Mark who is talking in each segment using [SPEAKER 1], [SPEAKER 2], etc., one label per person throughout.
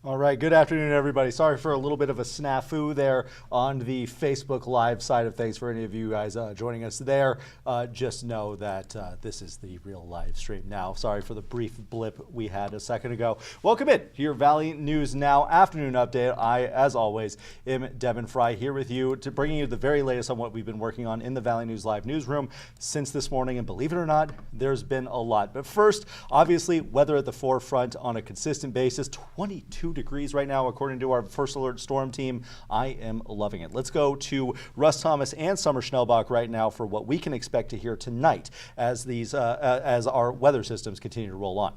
[SPEAKER 1] All right, good afternoon, everybody. Sorry for a little bit of a snafu there on the Facebook Live side of things. For any of you guys joining us there, just know that this is the real live stream now. Sorry for the brief blip we had a second ago. Welcome in to your Valley News Now afternoon update. I, as always, am Devin Fry here with you to bringing you the very latest on what we've been working on in the Valley News Live newsroom since this morning. And believe it or not, there's been a lot. But first, obviously, weather at the forefront on a consistent basis. 22 degrees right now, according to our first alert storm team. I am loving it. Let's go to Russ Thomas and Summer Schnellbach right now for what we can expect to hear tonight as these as our weather systems continue to roll on.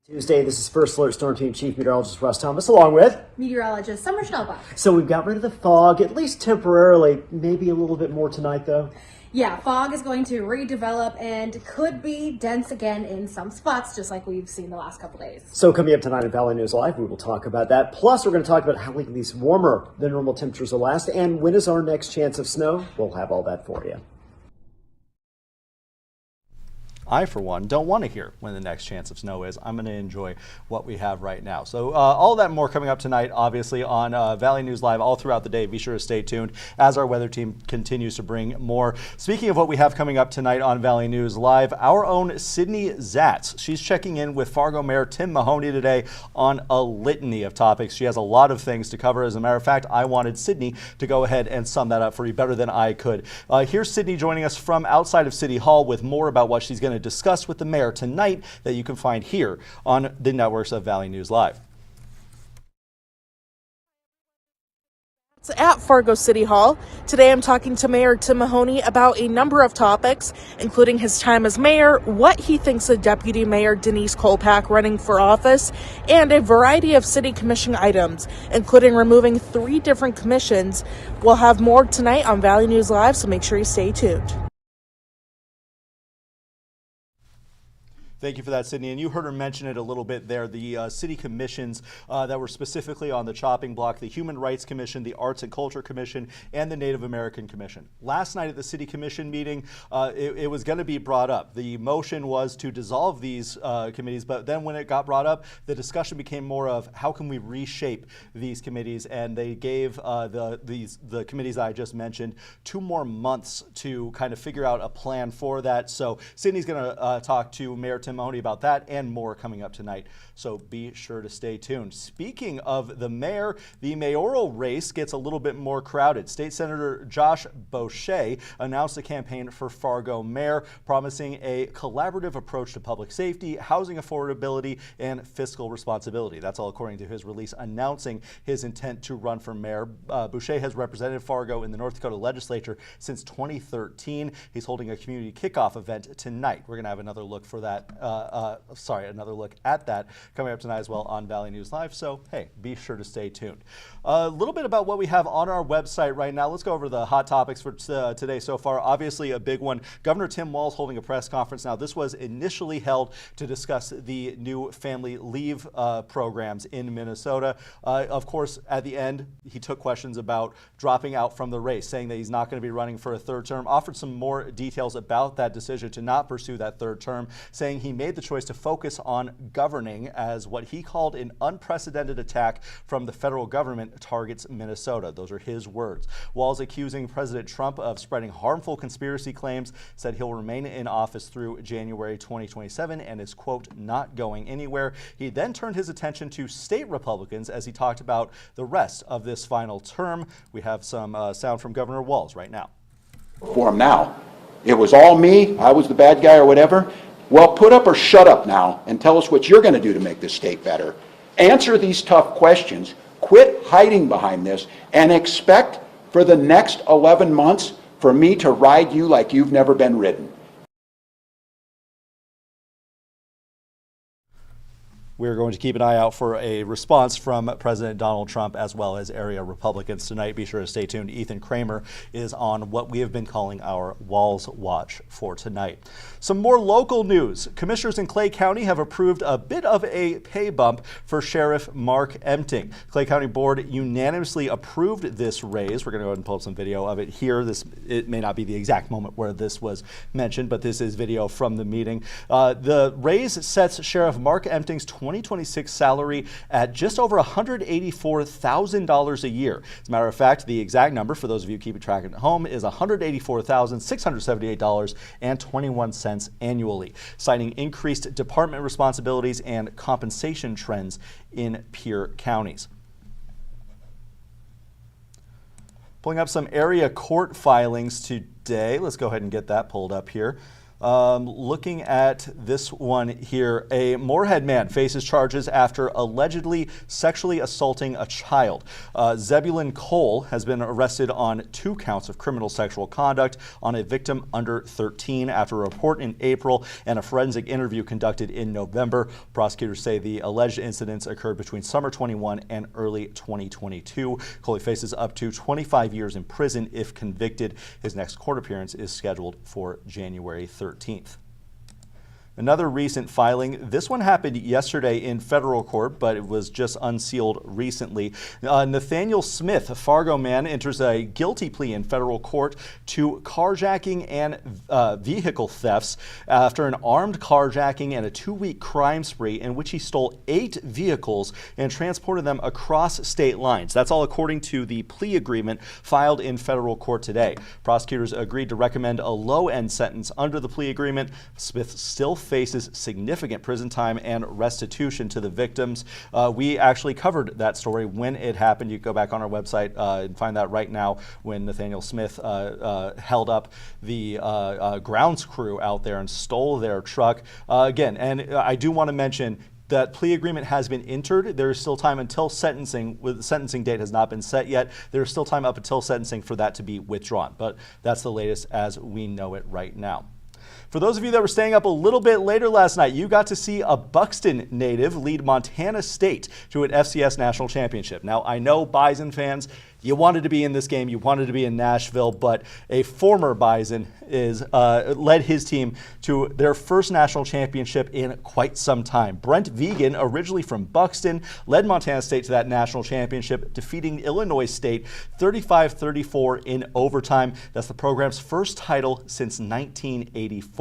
[SPEAKER 2] Tuesday, this is First Alert Storm Team Chief Meteorologist Russ Thomas, along with
[SPEAKER 3] meteorologist Summer Schnellbach.
[SPEAKER 2] So we've got rid of the fog, at least temporarily, maybe a little bit more tonight though.
[SPEAKER 3] Yeah, fog is going to redevelop and could be dense again in some spots, just like we've seen the last couple days.
[SPEAKER 2] So coming up tonight at Valley News Live, we will talk about that. Plus, we're going to talk about how we can these warmer than normal temperatures will last, and when is our next chance of snow? We'll have all that for you.
[SPEAKER 1] I, for one, don't want to hear when the next chance of snow is. I'm going to enjoy what we have right now. So all that and more coming up tonight, obviously, on Valley News Live all throughout the day. Be sure to stay tuned as our weather team continues to bring more. Speaking of what we have coming up tonight on Valley News Live, our own Sydney Zatz. She's checking in with Fargo Mayor Tim Mahoney today on a litany of topics. She has a lot of things to cover. As a matter of fact, I wanted Sydney to go ahead and sum that up for you better than I could. Here's Sydney joining us from outside of City Hall with more about what she's going to discuss with the mayor tonight that you can find here on the networks of Valley News Live.
[SPEAKER 4] At Fargo City Hall. Today I'm talking to Mayor Tim Mahoney about a number of topics, including his time as mayor, what he thinks of Deputy Mayor Denise Kolpak running for office, and a variety of city commission items, including removing 3 different commissions. We'll have more tonight on Valley News Live, so make sure you stay tuned.
[SPEAKER 1] Thank you for that, Sydney. And you heard her mention it a little bit there. The city commissions that were specifically on the chopping block, the Human Rights Commission, the Arts and Culture Commission, and the Native American Commission. Last night at the city commission meeting, it was going to be brought up. The motion was to dissolve these committees, but then when it got brought up, the discussion became more of how can we reshape these committees, and they gave the committees that I just mentioned 2 more months to kind of figure out a plan for that. So Sydney's going to talk to Mayor Tim Mahoney about that and more coming up tonight. So be sure to stay tuned. Speaking of the mayor, the mayoral race gets a little bit more crowded. State Senator Josh Boucher announced a campaign for Fargo mayor, promising a collaborative approach to public safety, housing affordability, and fiscal responsibility. That's all according to his release announcing his intent to run for mayor. Boucher has represented Fargo in the North Dakota legislature since 2013. He's holding a community kickoff event tonight. We're going to have another look for that. Another look at that coming up tonight as well on Valley News Live. So, hey, be sure to stay tuned. A little bit about what we have on our website right now. Let's go over the hot topics for today so far. Obviously, a big one. Governor Tim Walz holding a press conference. Now, this was initially held to discuss the new family leave programs in Minnesota. Of course, at the end, he took questions about dropping out from the race, saying that he's not going to be running for a 3rd term, offered some more details about that decision to not pursue that 3rd term, saying he made the choice to focus on governing as what he called an unprecedented attack from the federal government targets Minnesota. Those are his words. Walz accusing President Trump of spreading harmful conspiracy claims, said he'll remain in office through January 2027 and is, quote, not going anywhere. He then turned his attention to state Republicans as he talked about the rest of this final term. We have some sound from Governor Walz right now.
[SPEAKER 5] For him now. It was all me. I was the bad guy or whatever. Well, put up or shut up now and tell us what you're going to do to make this state better. Answer these tough questions. Quit hiding behind this and expect for the next 11 months for me to ride you like you've never been ridden.
[SPEAKER 1] We're going to keep an eye out for a response from President Donald Trump as well as area Republicans tonight. Be sure to stay tuned. Ethan Kramer is on what we have been calling our Walz Watch for tonight. Some more local news. Commissioners in Clay County have approved a bit of a pay bump for Sheriff Mark Emting. Clay County Board unanimously approved this raise. We're going to go ahead and pull up some video of it here. It may not be the exact moment where this was mentioned, but this is video from the meeting. The raise sets Sheriff Mark Emting's 2026 salary at just over $184,000 a year. As a matter of fact, the exact number, for those of you keeping track at home, is $184,678.21 annually, citing increased department responsibilities and compensation trends in peer counties. Pulling up some area court filings today. Let's go ahead and get that pulled up here. Looking at this one here, a Moorhead man faces charges after allegedly sexually assaulting a child. Zebulon Cole has been arrested on 2 counts of criminal sexual conduct on a victim under 13 after a report in April and a forensic interview conducted in November. Prosecutors say the alleged incidents occurred between summer 21 and early 2022. Cole faces up to 25 years in prison if convicted. His next court appearance is scheduled for January 13th. Another recent filing. This one happened yesterday in federal court, but it was just unsealed recently. Nathaniel Smith, a Fargo man, enters a guilty plea in federal court to carjacking and vehicle thefts after an armed carjacking and a 2-week crime spree in which he stole 8 vehicles and transported them across state lines. That's all according to the plea agreement filed in federal court today. Prosecutors agreed to recommend a low-end sentence under the plea agreement. Smith still faces significant prison time and restitution to the victims. We actually covered that story when it happened. You can go back on our website and find that right now, when Nathaniel Smith held up the grounds crew out there and stole their truck. Again, and I do want to mention that plea agreement has been entered. There is still time until sentencing. The sentencing date has not been set yet. There is still time up until sentencing for that to be withdrawn, but that's the latest as we know it right now. For those of you that were staying up a little bit later last night, you got to see a Buxton native lead Montana State to an FCS national championship. Now, I know Bison fans, you wanted to be in this game, you wanted to be in Nashville, but a former Bison led his team to their first national championship in quite some time. Brent Vegan, originally from Buxton, led Montana State to that national championship, defeating Illinois State 35-34 in overtime. That's the program's first title since 1984.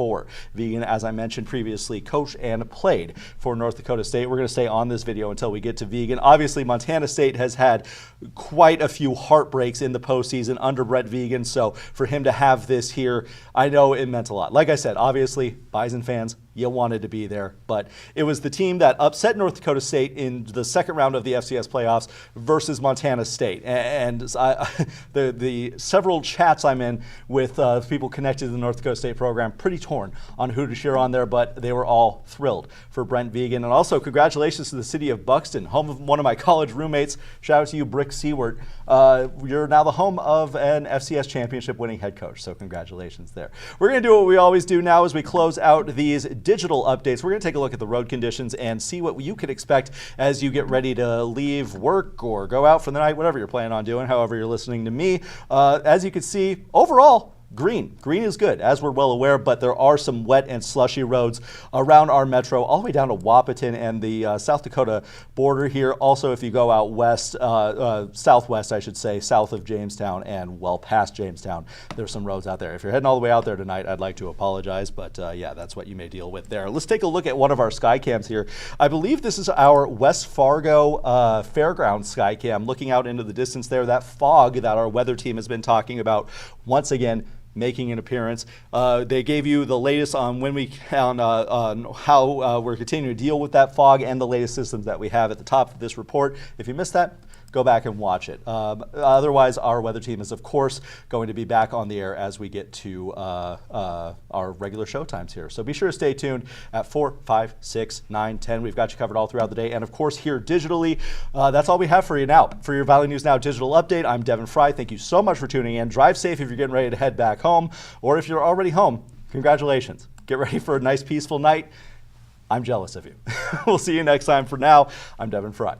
[SPEAKER 1] Vegan, as I mentioned previously, coached and played for North Dakota State. We're going to stay on this video until we get to Vegan. Obviously, Montana State has had quite a few heartbreaks in the postseason under Brent Vegan, so for him to have this here, I know it meant a lot. Like I said, obviously, Bison fans, you wanted to be there, but it was the team that upset North Dakota State in the second round of the FCS playoffs versus Montana State. And the several chats I'm in with people connected to the North Dakota State program, pretty torn on who to cheer on there, but they were all thrilled for Brent Vegan. And also, congratulations to the city of Buxton, home of one of my college roommates. Shout out to you, Brick Seward. You're now the home of an FCS championship winning head coach, so congratulations there. We're going to do what we always do now as we close out these digital updates. We're going to take a look at the road conditions and see what you could expect as you get ready to leave work or go out for the night, whatever you're planning on doing, however you're listening to me. As you can see, overall, green. Green is good, as we're well aware, but there are some wet and slushy roads around our metro, all the way down to Wahpeton and the South Dakota border here. Also, if you go out west, southwest, I should say, south of Jamestown and well past Jamestown, there's some roads out there. If you're heading all the way out there tonight, I'd like to apologize, but yeah, that's what you may deal with there. Let's take a look at one of our sky cams here. I believe this is our West Fargo Fairgrounds sky cam, looking out into the distance there. That fog that our weather team has been talking about, once again, making an appearance. They gave you the latest on on how we're continuing to deal with that fog and the latest systems that we have at the top of this report. If you missed that, go back and watch it. Otherwise, our weather team is, of course, going to be back on the air as we get to our regular show times here. So be sure to stay tuned at 4, 5, 6, 9, 10. We've got you covered all throughout the day. And, of course, here digitally, that's all we have for you now. For your Valley News Now digital update, I'm Devin Fry. Thank you so much for tuning in. Drive safe if you're getting ready to head back home. Or if you're already home, congratulations. Get ready for a nice, peaceful night. I'm jealous of you. We'll see you next time. For now, I'm Devin Fry.